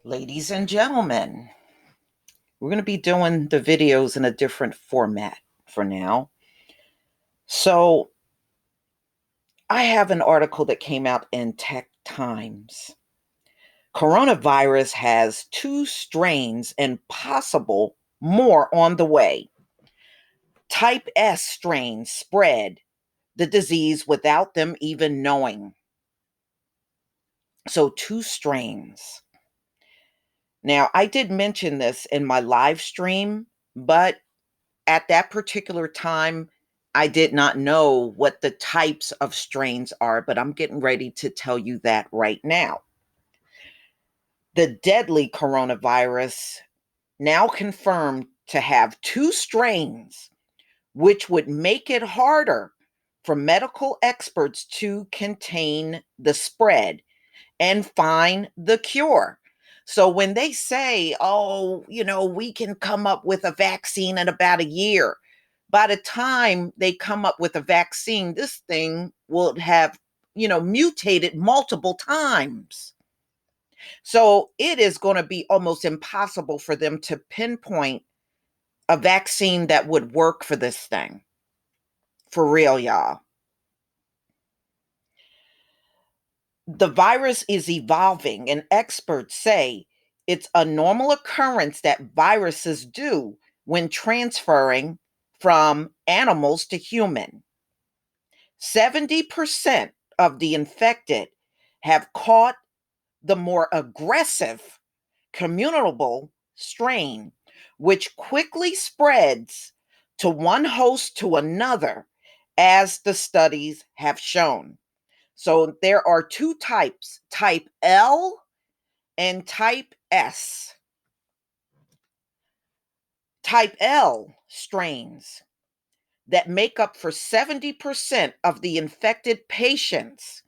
Ladies and gentlemen, we're going to be doing the videos in a different format for now. So, I have an article that came out in Tech Times. Coronavirus has two strains and possible more on the way. Type S strains spread the disease without them even knowing. So, two strains. Now, I did mention this in my live stream, but at that particular time, I did not know what the types of strains are, but I'm getting ready to tell you that right now. The deadly coronavirus, now confirmed to have two strains, which would make it harder for medical experts to contain the spread and find the cure. So when they say, oh, we can come up with a vaccine in about a year, by the time they come up with a vaccine, this thing will have, mutated multiple times. So it is going to be almost impossible for them to pinpoint a vaccine that would work for this thing. For real, y'all. The virus is evolving, and experts say it's a normal occurrence that viruses do when transferring from animals to human. 70% of the infected have caught the more aggressive communicable strain, which quickly spreads to one host to another, as the studies have shown. So there are two types, type L and type S. Type L strains that make up for 70% of the infected patients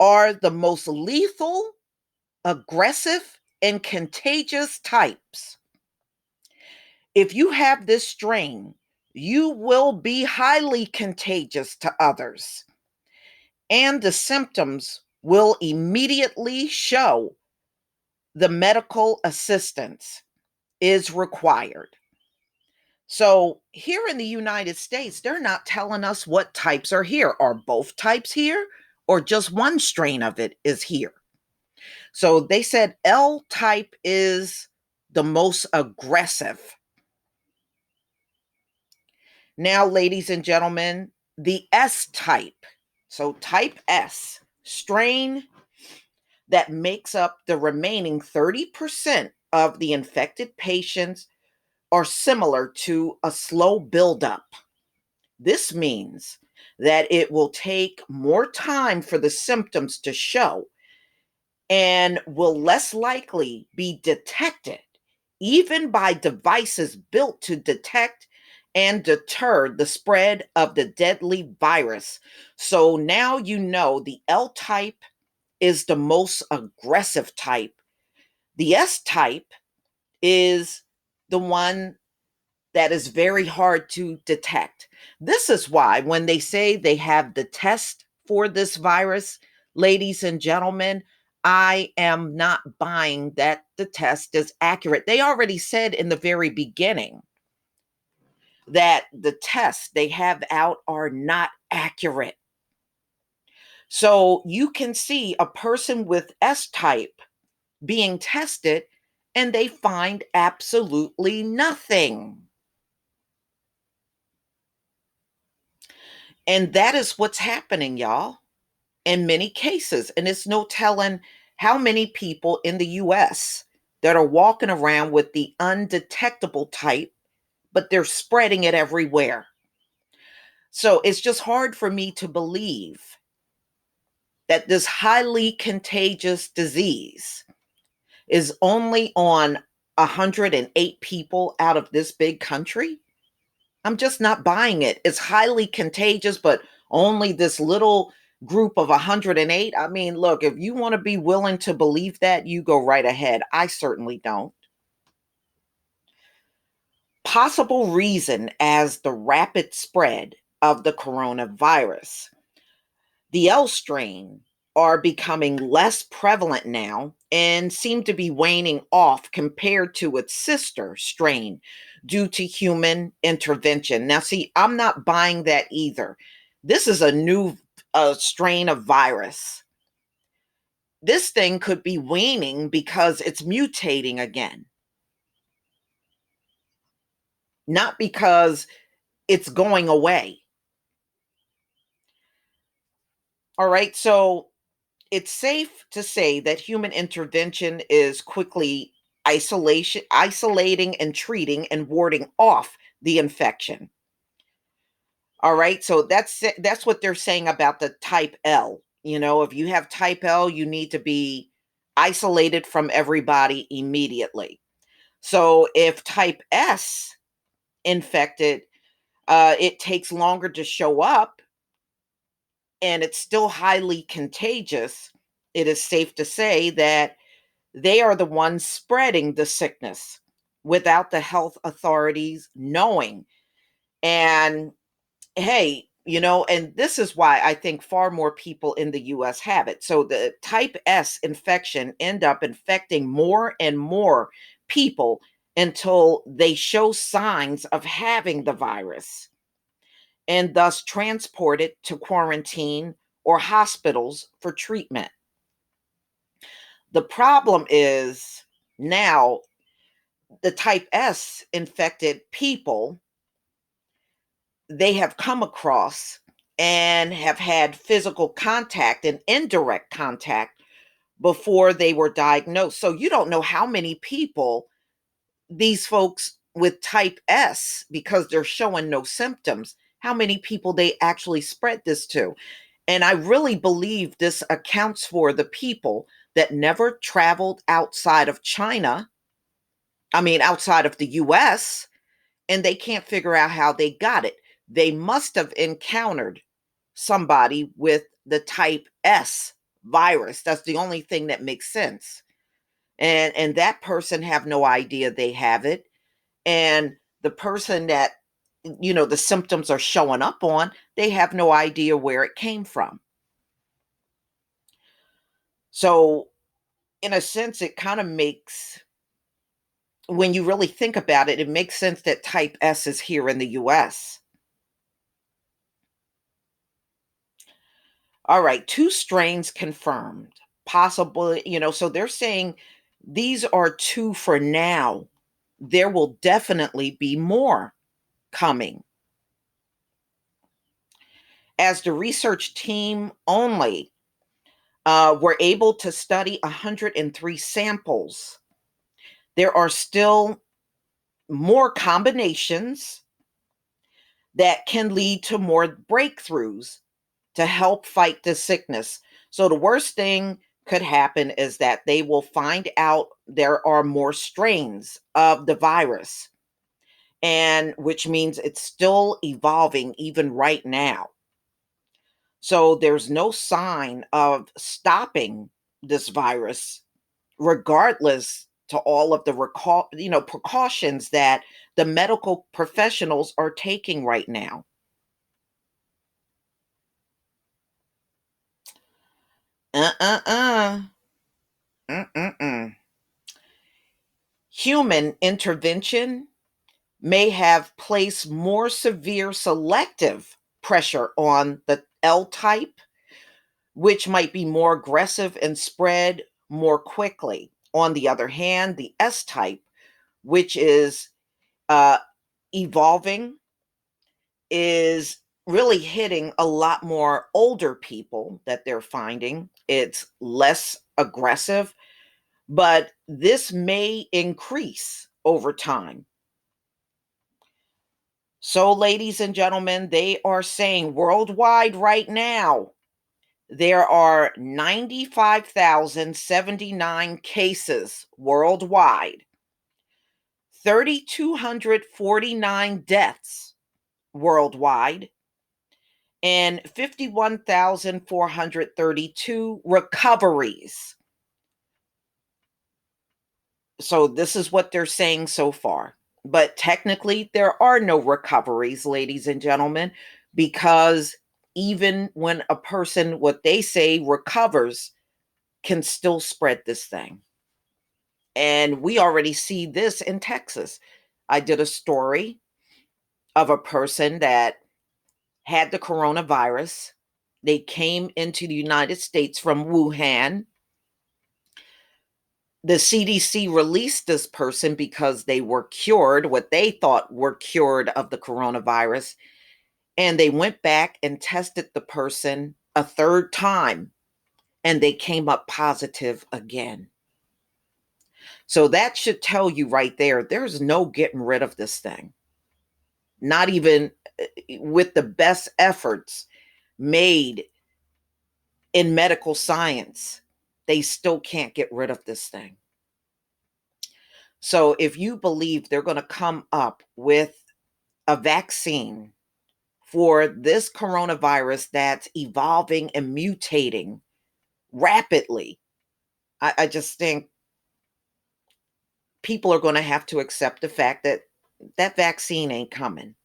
are the most lethal, aggressive, and contagious types. If you have this strain, you will be highly contagious to others, and the symptoms will immediately show. The medical assistance is required. So here in the United States, they're not telling us what types are here. Are both types here, or just one strain of it is here? So they said L type is the most aggressive. Now, ladies and gentlemen, the S type. So type S, strain that makes up the remaining 30% of the infected patients, are similar to a slow buildup. This means that it will take more time for the symptoms to show and will less likely be detected, even by devices built to detect and deter the spread of the deadly virus. So now you know the L type is the most aggressive type. The S type is the one that is very hard to detect. This is why when they say they have the test for this virus, ladies and gentlemen, I am not buying that the test is accurate. They already said in the very beginning that the tests they have out are not accurate. So you can see a person with S type being tested and they find absolutely nothing. And that is what's happening, y'all, in many cases. And it's no telling how many people in the US that are walking around with the undetectable type, but they're spreading it everywhere. So it's just hard for me to believe that this highly contagious disease is only on 108 people out of this big country. I'm just not buying it. It's highly contagious, but only this little group of 108. I mean, look, if you want to be willing to believe that, you go right ahead. I certainly don't. Possible reason as the rapid spread of the coronavirus. The L strain are becoming less prevalent now and seem to be waning off compared to its sister strain due to human intervention. Now, see, I'm not buying that either. This is a new strain of virus. This thing could be waning because it's mutating again, not because it's going away. All right, so it's safe to say that human intervention is quickly isolating and treating and warding off the infection. All right, so that's what they're saying about the type L. You know, if you have type L, you need to be isolated from everybody immediately. So if type S infected, it takes longer to show up and it's still highly contagious. It is safe to say that they are the ones spreading the sickness without the health authorities knowing. And hey, you know, and this is why I think far more people in the US have it. So the type S infection end up infecting more and more people until they show signs of having the virus and thus transported to quarantine or hospitals for treatment. The problem is now the type S infected people they have come across and have had physical contact and indirect contact before they were diagnosed. So you don't know how many people these folks with type S, because they're showing no symptoms, how many people they actually spread this to. And I really believe this accounts for the people that never traveled outside of China, I mean, outside of the US, and they can't figure out how they got it. They must have encountered somebody with the type S virus. That's the only thing that makes sense. And that person have no idea they have it. And the person that you know the symptoms are showing up on, they have no idea where it came from. So in a sense, it kind of makes when you really think about it, it makes sense that type S is here in the US. All right, 2 strains confirmed. Possibly, you know, so they're saying these are 2 for now. There will definitely be more coming. As the research team only were able to study 103 samples, there are still more combinations that can lead to more breakthroughs to help fight the sickness. So the worst thing could happen is that they will find out there are more strains of the virus, and which means it's still evolving even right now. So there's no sign of stopping this virus, regardless to all of the precautions that the medical professionals are taking right now. Uh-uh-uh. Mm-mm-mm. Human intervention may have placed more severe selective pressure on the L type, which might be more aggressive and spread more quickly. On the other hand, the S type, which is uh, evolving, is really hitting a lot more older people that they're finding. It's less aggressive, but this may increase over time. So, ladies and gentlemen, they are saying worldwide right now, there are 95,079 cases worldwide, 3,249 deaths worldwide, and 51,432 recoveries. So, this is what they're saying so far. But technically, there are no recoveries, ladies and gentlemen, because even when a person, what they say, recovers, can still spread this thing. And we already see this in Texas. I did a story of a person that had the coronavirus. They came into the United States from Wuhan. The CDC released this person because they were cured, what they thought were cured of the coronavirus. And they went back and tested the person a third time, and they came up positive again. So that should tell you right there, there's no getting rid of this thing. Not even with the best efforts made in medical science, they still can't get rid of this thing. So if you believe they're going to come up with a vaccine for this coronavirus that's evolving and mutating rapidly, I just think people are going to have to accept the fact that that vaccine ain't coming.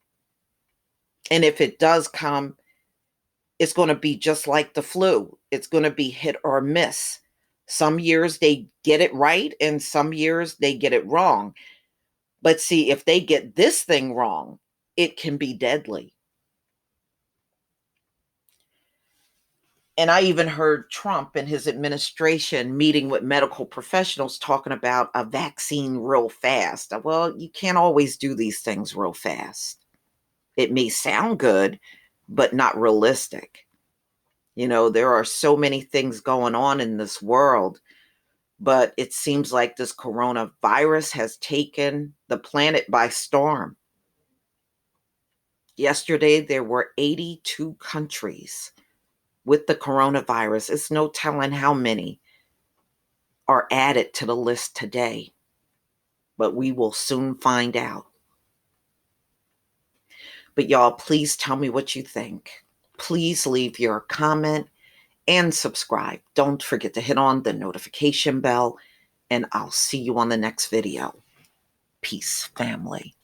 And if it does come, it's going to be just like the flu. It's going to be hit or miss. Some years they get it right, and some years they get it wrong. But see, if they get this thing wrong, it can be deadly. And I even heard Trump and his administration meeting with medical professionals talking about a vaccine real fast. Well, you can't always do these things real fast. It may sound good, but not realistic. You know, there are so many things going on in this world, but it seems like this coronavirus has taken the planet by storm. Yesterday, there were 82 countries with the coronavirus. It's no telling how many are added to the list today, but we will soon find out. But y'all, please tell me what you think. Please leave your comment and subscribe. Don't forget to hit on the notification bell, and I'll see you on the next video. Peace, family.